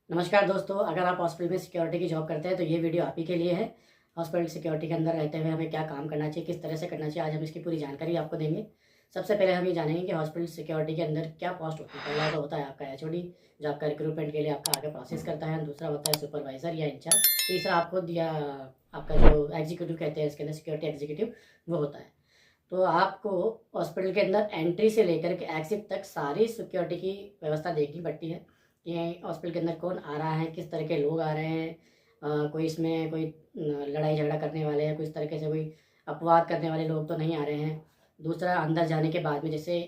नमस्कार दोस्तों, अगर आप हॉस्पिटल में सिक्योरिटी की जॉब करते हैं तो ये वीडियो आप ही के लिए है। हॉस्पिटल सिक्योरिटी के अंदर रहते हुए हमें क्या काम करना चाहिए, किस तरह से करना चाहिए, आज हम इसकी पूरी जानकारी आपको देंगे। सबसे पहले हम ये जानेंगे कि हॉस्पिटल सिक्योरिटी के अंदर क्या पोस्ट होती है। पहला तो होता है आपका एचओडी, जो आपका रिक्रूटमेंट के लिए आपका आगे प्रोसेस करता है। दूसरा होता है सुपरवाइज़र या इंचार्ज। तीसरा आपको दिया आपका जो एग्जीक्यूटिव कहते हैं, इसके अंदर सिक्योरिटी एग्जीक्यूटिव वो होता है। तो आपको हॉस्पिटल के अंदर एंट्री से लेकर के एग्जिट तक सारी सिक्योरिटी की व्यवस्था देखनी पड़ती है कि हॉस्पिटल के अंदर कौन आ रहा है, किस तरह के लोग आ रहे हैं। कोई इसमें कोई लड़ाई झगड़ा करने वाले हैं, कुछ तरीके से कोई अपवाद करने वाले लोग तो नहीं आ रहे हैं। दूसरा, अंदर जाने के बाद में जैसे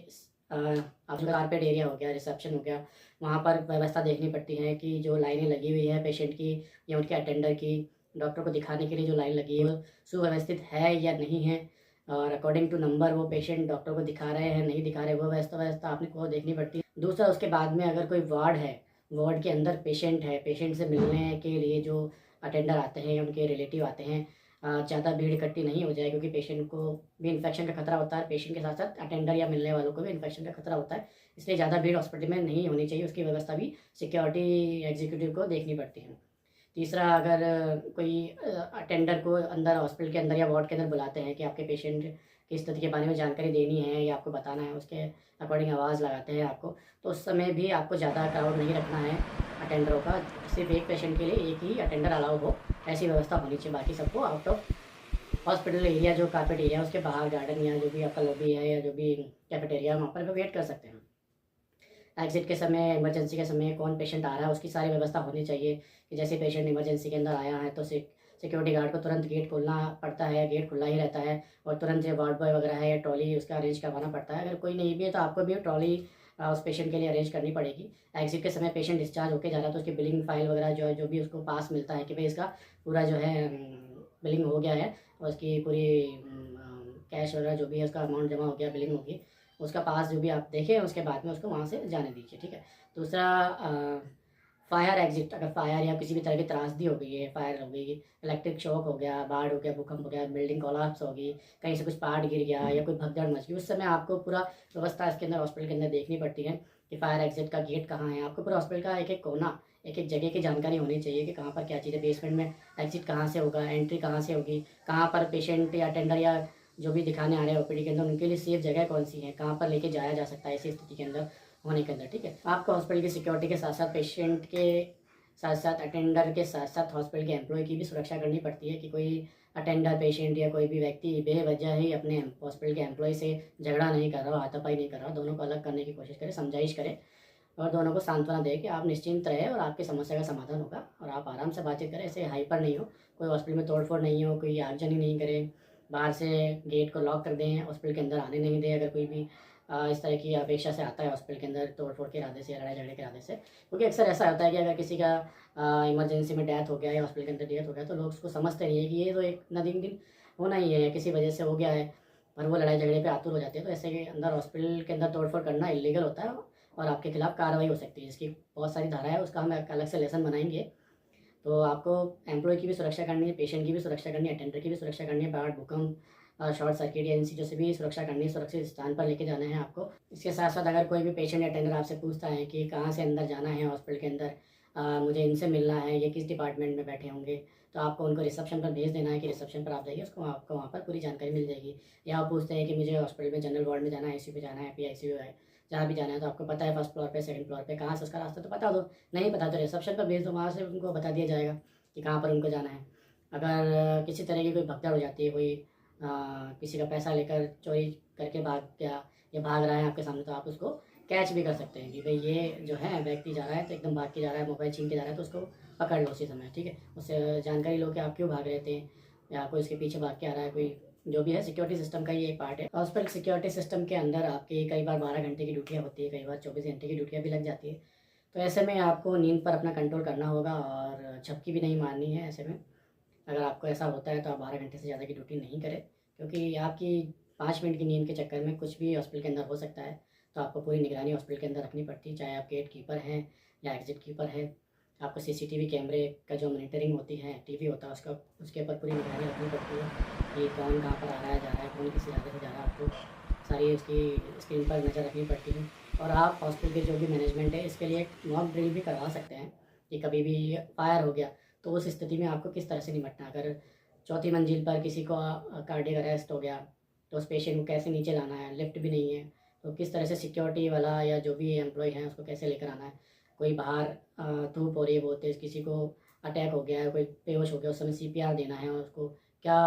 आप जो कारपेट एरिया हो गया, रिसेप्शन हो गया, वहाँ पर व्यवस्था देखनी पड़ती है कि जो लाइनें लगी हुई है पेशेंट की या उनके अटेंडर की, डॉक्टर को दिखाने के लिए जो लाइन लगी है वो सुव्यवस्थित है या नहीं है, और अकॉर्डिंग टू नंबर वो पेशेंट डॉक्टर को दिखा रहे हैं नहीं दिखा रहे, वो व्यवस्था आपने को देखनी पड़ती है। दूसरा, उसके बाद में अगर कोई वार्ड है, वार्ड के अंदर पेशेंट है, पेशेंट से मिलने के लिए जो अटेंडर आते हैं, उनके रिलेटिव आते हैं, ज़्यादा भीड़ इकट्ठी नहीं हो जाए क्योंकि पेशेंट को भी इन्फेक्शन का खतरा होता है। पेशेंट के साथ साथ अटेंडर या मिलने वालों को भी इन्फेक्शन का खतरा होता है, इसलिए ज़्यादा भीड़ हॉस्पिटल में नहीं होनी चाहिए। उसकी व्यवस्था भी सिक्योरिटी एग्जीक्यूटिव को देखनी पड़ती है। तीसरा, अगर कोई अटेंडर को अंदर हॉस्पिटल के अंदर या वार्ड के अंदर बुलाते हैं कि आपके पेशेंट की स्थिति के बारे में जानकारी देनी है या आपको बताना है, उसके अकॉर्डिंग आवाज़ लगाते हैं आपको, तो उस समय भी आपको ज़्यादा क्राउड नहीं रखना है अटेंडरों का। सिर्फ एक पेशेंट के लिए एक ही अटेंडर अलाउ हो, ऐसी व्यवस्था होनी चाहिए। बाकी सबको आउट ऑफ हॉस्पिटल एरिया, जो कारपेट एरिया है उसके बाहर गार्डन या जो भी आपका लॉबी है या जो भी कैफेटेरिया है वहाँ पर वेट कर सकते हैं। एग्जिट के समय, इमरजेंसी के समय कौन पेशेंट आ रहा है उसकी सारी व्यवस्था होनी चाहिए कि जैसे पेशेंट इमरजेंसी के अंदर आया है तो सिक्योरिटी गार्ड को तुरंत गेट खोलना पड़ता है, गेट खुला ही रहता है, और तुरंत जो वार्ड बॉय वगैरह है या ट्रॉली उसका अरेंज करवाना पड़ता है। अगर कोई नहीं भी है तो आपको भी ट्रॉली उस पेशेंट के लिए अरेंज करनी पड़ेगी। एग्जिट के समय पेशेंट डिस्चार्ज होकर जा रहा है तो उसकी बिलिंग फाइल वगैरह जो भी उसको पास मिलता है कि भाई इसका पूरा जो है बिलिंग हो गया है, और उसकी पूरी कैश वगैरह जो भी है उसका अमाउंट जमा हो गया, बिलिंग होगी, उसका पास जो भी आप देखें उसके बाद में उसको वहाँ से जाने दीजिए, ठीक है। दूसरा, फायर एग्जिट, अगर फायर या किसी भी तरह की त्रासदी हो गई है, फायर हो गई, इलेक्ट्रिक शॉक हो गया, बाढ़ हो गया, भूकंप हो गया, बिल्डिंग कोलैप्स होगी, कहीं से कुछ पार्ट गिर गया या कोई भगदड़ मच गई, उस समय आपको पूरा व्यवस्था इसके अंदर हॉस्पिटल के अंदर देखनी पड़ती है कि फायर एग्जिट का गेट कहाँ है। आपको पूरा हॉस्पिटल का एक एक कोना, एक एक जगह की जानकारी होनी चाहिए कि कहाँ पर क्या चीज़ है, बेसमेंट में एग्जिट कहाँ से होगा, एंट्री कहाँ से होगी, कहाँ पर पेशेंट या अटेंडर या जो भी दिखाने आ रहे हैं ओपीडी के अंदर उनके लिए सेफ जगह कौन सी है, कहाँ पर लेके जाया जा सकता है ऐसी स्थिति के अंदर होने के अंदर, ठीक है। आपको हॉस्पिटल की सिक्योरिटी के साथ साथ पेशेंट के साथ साथ अटेंडर के साथ साथ हॉस्पिटल के एम्प्लॉय की भी सुरक्षा करनी पड़ती है कि कोई अटेंडर, पेशेंट या कोई भी व्यक्ति बेवजह ही अपने हॉस्पिटल के एम्प्लॉय से झगड़ा नहीं कर रहा हो, हाथापाई नहीं कर रहा हो, दोनों को अलग करने की कोशिश करे, समझाइश करे और दोनों को सांत्वना दे कि आप निश्चिंत रहे और आपकी समस्या का समाधान होगा और आप आराम से बातचीत करें, ऐसे हाइपर नहीं हो, कोई हॉस्पिटल में तोड़फोड़ नहीं हो, कोई आगजनी नहीं करे, बाहर से गेट को लॉक कर दें, हॉस्पिटल के अंदर आने नहीं दें। अगर कोई भी इस तरह की अपेक्षा से आता है हॉस्पिटल के अंदर तोड़-फोड़ के इरादे से या लड़ाई झगड़े के इरादे से, क्योंकि अक्सर ऐसा होता है कि अगर किसी का इमरजेंसी में डेथ हो गया या हॉस्पिटल के अंदर डेथ हो गया तो लोग उसको समझते नहीं है कि ये तो एक ना दिन होना ही है, किसी वजह से हो गया है, पर वो लड़ाई झगड़े पे आतुर हो जाते हैं। तो ऐसे के अंदर हॉस्पिटल के अंदर तोड़-फोड़ करना इल्लीगल होता है और आपके खिलाफ कार्रवाई हो सकती है। इसकी बहुत सारी धारा है, उसका हम एक अलग से लेसन बनाएंगे। तो आपको एम्प्लॉय की भी सुरक्षा करनी है, पेशेंट की भी सुरक्षा करनी है, अटेंडर की भी सुरक्षा करनी है, बाढ़, भूकंप, शॉर्ट सर्किट या इन चीज़ों से भी सुरक्षा करनी है, सुरक्षित स्थान पर लेके जाना है आपको। इसके साथ साथ अगर कोई भी पेशेंट या अटेंडर आपसे पूछता है कि कहाँ से अंदर जाना है हॉस्पिटल के अंदर, मुझे इनसे मिलना है, ये किस डिपार्टमेंट में बैठे होंगे, तो आपको उनको रिसेप्शन पर भेज देना है कि रिसेप्शन पर आप जाइए, उसको आपको वहाँ पर पूरी जानकारी मिल जाएगी। या आप पूछते हैं कि मुझे हॉस्पिटल में जनरल वार्ड में जाना है, आईसीयू पे जाना है, पीआईसीयू है, जहाँ भी जाना है, तो आपको पता है फर्स्ट फ्लोर पे, सेकंड फ्लोर पे कहाँ से उसका रास्ता, तो बता दो। नहीं पता तो रिसेप्शन पर भेज दो, वहाँ से उनको बता दिया जाएगा कि कहाँ पर उनको जाना है। अगर किसी तरह की कोई भगदड़ हो जाती है, कोई किसी का पैसा लेकर चोरी करके भाग गया या भाग रहा है आपके सामने, तो आप उसको कैच भी कर सकते हैं कि भाई ये जो है व्यक्ति जा रहा है तो एकदम भाग के जा रहा है, मोबाइल छीन के जा रहा है, तो उसको पकड़ लो उसी समय, ठीक है। उससे जानकारी लो कि आप क्यों भाग रहे थे या कोई इसके पीछे भाग के आ रहा है, कोई जो भी है सिक्योरिटी सिस्टम का ये एक पार्ट है। हॉस्पिटल सिक्योरिटी सिस्टम के अंदर आपकी कई बार 12 घंटे की ड्यूटियाँ होती है, कई बार 24 घंटे की ड्यूटियाँ भी लग जाती है। तो ऐसे में आपको नींद पर अपना कंट्रोल करना होगा और झपकी भी नहीं मारनी है। ऐसे में अगर आपको ऐसा होता है तो आप 12 घंटे से ज़्यादा की ड्यूटी नहीं करें, क्योंकि आपकी 5 मिनट की नींद के चक्कर में कुछ भी हॉस्पिटल के अंदर हो सकता है। तो आपको पूरी निगरानी हॉस्पिटल के अंदर रखनी पड़ती है, चाहे आप गेट कीपर हैं या एग्जिट कीपर है। आपको सीसीटीवी कैमरे का जो मॉनिटरिंग होती है, टीवी होता है, उसके ऊपर पूरी निगरानी रखनी पड़ती है कि कौन कहाँ पर आ रहा है, जा रहा है, कौन किस इरादे से जा रहा है, आपको सारी उसकी स्क्रीन पर नज़र रखनी पड़ती है। और आप हॉस्पिटल के जो भी मैनेजमेंट है इसके लिए एक मॉक ड्रिल भी करवा सकते हैं कि कभी भी फायर हो गया तो उस स्थिति में आपको किस तरह से निपटना। अगर चौथी मंजिल पर किसी को कार्डियक अरेस्ट हो गया तो उस पेशेंट को कैसे नीचे लाना है, लिफ्ट भी नहीं है तो किस तरह से सिक्योरिटी वाला या जो भी एम्प्लॉय है उसको कैसे लेकर आना है। कोई बाहर धूप हो रही है बहुत तेज़, किसी को अटैक हो गया है, कोई बेहोश हो गया, उस समय CPR देना है और उसको क्या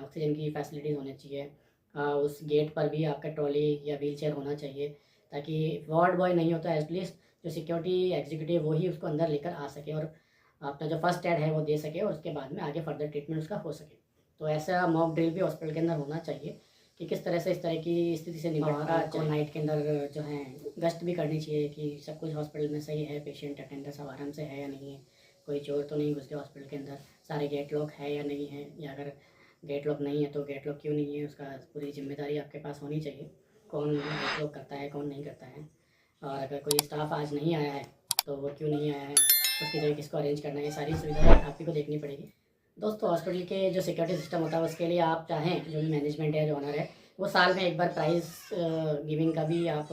ऑक्सीजन की फैसिलिटीज़ होनी चाहिए। उस गेट पर भी आपका ट्रॉली या व्हील चेयर होना चाहिए ताकि वार्ड बॉय नहीं होता, एटलीस्ट जो सिक्योरिटी एग्जीक्यूटिव वही उसको अंदर लेकर आ सके और अपना जो फर्स्ट एड है वो दे सके और उसके बाद में आगे फर्दर ट्रीटमेंट उसका हो सके। तो ऐसा मॉक ड्रिल भी हॉस्पिटल के अंदर होना चाहिए कि किस तरह से इस तरह की स्थिति से निपटना चाहिए। नाइट के अंदर जो है गश्त भी करनी चाहिए कि सब कुछ हॉस्पिटल में सही है, पेशेंट अटेंडेंस सब आराम से है या नहीं है, कोई चोर तो नहीं घुस गया हॉस्पिटल के अंदर, सारे गेट लॉक है या नहीं है, या अगर गेट लॉक नहीं है तो गेट लॉक क्यों नहीं है, उसका पूरी जिम्मेदारी आपके पास होनी चाहिए, कौन गेट लॉक करता है कौन नहीं करता है। और अगर कोई स्टाफ आज नहीं आया है तो वो क्यों नहीं आया है, उसकी जगह किसको अरेंज करना है, ये सारी सुविधाएं आप ही को देखनी पड़ेगी। दोस्तों हॉस्पिटल के जो सिक्योरिटी सिस्टम होता है उसके लिए आप चाहें जो भी मैनेजमेंट है, जो ऑनर है, वो साल में एक बार प्राइज़ गिविंग का भी आप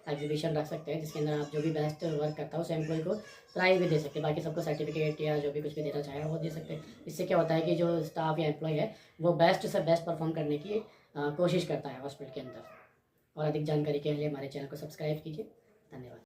एग्जीबिशन रख सकते हैं जिसके अंदर आप जो भी बेस्ट वर्क करता है उस एम्प्लॉय को प्राइज़ भी दे सकते हैं, बाकी सबको सर्टिफिकेट या जो भी कुछ भी देना चाहे वो दे सकते हैं। इससे क्या होता है कि जो स्टाफ या एम्प्लॉय है वो बेस्ट से बेस्ट परफॉर्म करने की कोशिश करता है हॉस्पिटल के अंदर। और अधिक जानकारी के लिए हमारे चैनल को सब्सक्राइब कीजिए। धन्यवाद।